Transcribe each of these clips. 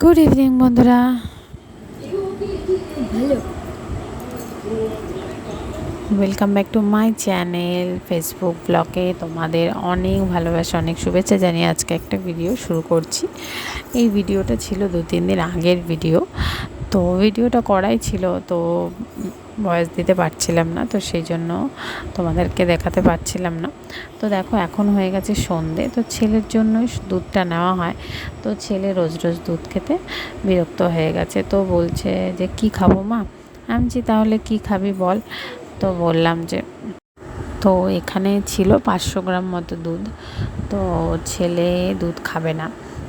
Good evening বন্ধুরা, welcome back to my channel Facebook ব্লগে। তোমাদের অনেক ভালোবাসা, অনেক শুভেচ্ছা জানিয়ে আজকে একটা ভিডিও শুরু করছি। এই ভিডিওটা ছিল 2-3 দিন আগের ভিডিও। তো ভিডিওটা করাই ছিল, তো ভয়েস দিতে পারছিলাম না, তো সেই জন্য তোমাদেরকে দেখাতে পারছিলাম না। তো দেখো, এখন হয়ে গেছে সন্ধে। তো ছেলের জন্যই দুধটা নেওয়া হয়। তো ছেলে রোজ রোজ দুধ খেতে বিরক্ত হয়ে গেছে, তো বলছে যে কি খাবো মা। আমি বলছি তাহলে কি খাবি বল। তো বললাম যে, তো এখানে ছিল 500 গ্রাম মতো দুধ। তো ছেলে দুধ খাবে না,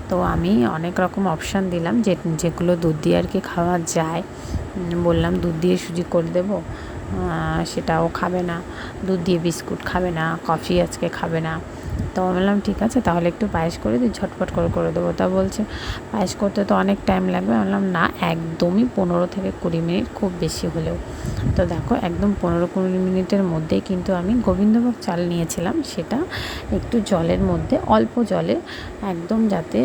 তো আমি অনেক রকম অপশান দিলাম যেগুলো দুধ দিয়ে আর কি খাওয়া যায়। বললাম দুধ দিয়ে সুজি করে দেবো, সেটাও খাবে না। দুধ দিয়ে বিস্কুট খাবে না, কফি আজকে খাবে না। তো বললাম ঠিক আছে, তাহলে একটু পায়েস করে দিই, ঝটপট করে দেবো। তা বলছে পায়েস করতে তো অনেক টাইম লাগবে। বললাম না, একদমই 15 থেকে 20 মিনিট, খুব বেশি হলেও। তো দেখো, একদম 15-20 মিনিটের মধ্যেই কিন্তু আমি গোবিন্দভোগ চাল নিয়েছিলাম, সেটা একটু জলের মধ্যে, অল্প জলে, একদম যাতে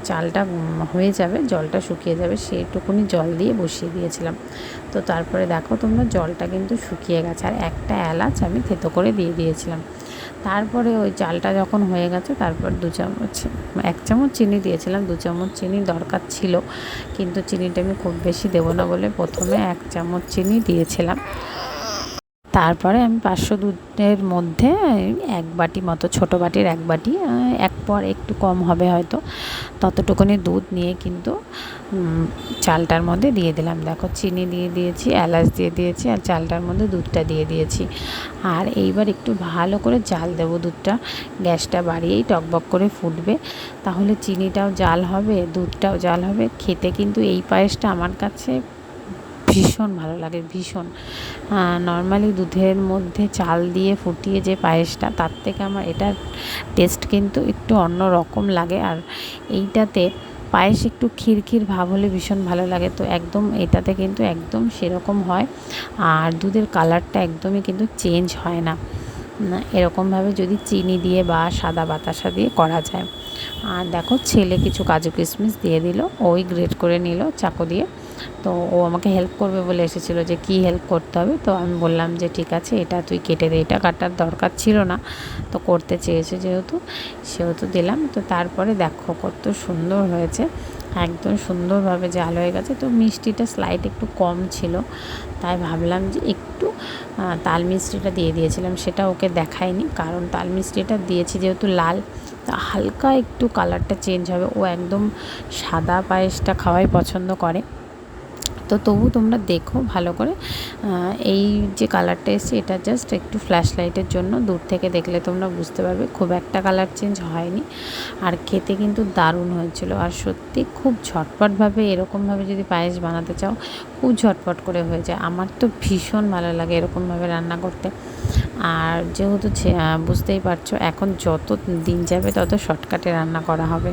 চালটা হয়ে যাবে, জলটা শুকিয়ে যাবে, সেইটুকুনি জল দিয়ে বসিয়ে দিয়েছিলাম। তো তারপরে দেখো তোমরা, জলটা কিন্তু শুকিয়ে গেছে, আর একটা এলাচ আমি থেতো করে দিয়ে দিয়েছিলাম। তারপরে ওই চালটা যখন হয়ে গেছে, তারপর 1 চামচ চিনি দিয়েছিলাম। 2 চামচ চিনি দরকার ছিল, কিন্তু চিনিটা আমি খুব বেশি দেবো না বলে প্রথমে 1 চামচ চিনি দিয়েছিলাম। তারপরে আমি 500 দুধের মধ্যে 1 বাটি মতো, ছোটো বাটির 1 বাটি, এক পর একটু কম হবে হয়তো, ততটুকুনি দুধ নিয়ে কিন্তু চালটার মধ্যে দিয়ে দিলাম। দেখো, চিনি দিয়ে দিয়েছি, এলাচ দিয়ে দিয়েছি, আর চালটার মধ্যে দুধটা দিয়ে দিয়েছি। আর এইবার একটু ভালো করে জাল দেবো দুধটা। গ্যাসটা বাড়িয়েই টকবক করে ফুটবে, তাহলে চিনিটাও জাল হবে, দুধটাও জাল হবে। খেতে কিন্তু এই পায়েসটা আমার কাছে ভীষণ ভালো লাগে, ভীষণ। নর্মালি দুধের মধ্যে চাল দিয়ে ফুটিয়ে যে পায়েসটা, তার থেকে আমার এটার টেস্ট কিন্তু একটু অন্য রকম লাগে। আর এইটাতে পায়েস একটু ক্ষীর ভাব হলে ভীষণ ভালো লাগে। তো একদম এটাতে কিন্তু একদম সেরকম হয়, আর দুধের কালারটা একদমই কিন্তু চেঞ্জ হয় না, এরকমভাবে যদি চিনি দিয়ে বা সাদা বাতাসা দিয়ে করা যায়। আর দেখো, ছেলে কিছু কাজু কিশমিশ দিয়ে দিল, ওই গ্রেট করে নিল চাকু দিয়ে। তো ও আমাকে হেল্প করবে বলে এসেছিলো, যে কি হেল্প করতে হবে। তো আমি বললাম যে ঠিক আছে, এটা তুই কেটে দে, এটা কাটার দরকার ছিল না, তো করতে চেয়েছে যেহেতু, সেহেতু দিলাম। তো তারপরে দেখো কত সুন্দর হয়েছে, একদম সুন্দরভাবে জাল হয়ে গেছে। তো মিষ্টিটা স্লাইড একটু কম ছিল, তাই ভাবলাম যে একটু তাল মিষ্টিটা দিয়ে দিয়েছিলাম। সেটা ওকে দেখায়নি, কারণ তাল মিষ্টিটা দিয়েছি যেহেতু লাল, তা হালকা একটু কালারটা চেঞ্জ হবে। ও একদম সাদা পায়েসটা খাওয়াই পছন্দ করে। তো তবু তোমরা দেখো ভালো করে, এই যে কালারটা এসছে, এটা জাস্ট একটু ফ্ল্যাশ লাইটের জন্য। দূর থেকে দেখলে তোমরা বুঝতে পারবে, খুব একটা কালার চেঞ্জ হয়নি। আর খেতে কিন্তু দারুণ হয়েছিল। আর সত্যি খুব ঝটপটভাবে, এরকমভাবে যদি পায়েস বানাতে চাও, খুব ঝটপট করে হয়ে যায়। আমার তো ভীষণ ভালো লাগে এরকমভাবে রান্না করতে। আর যেহেতু বুঝতেই পারছো, এখন যত দিন যাবে তত শর্টকাটে রান্না করা হবে।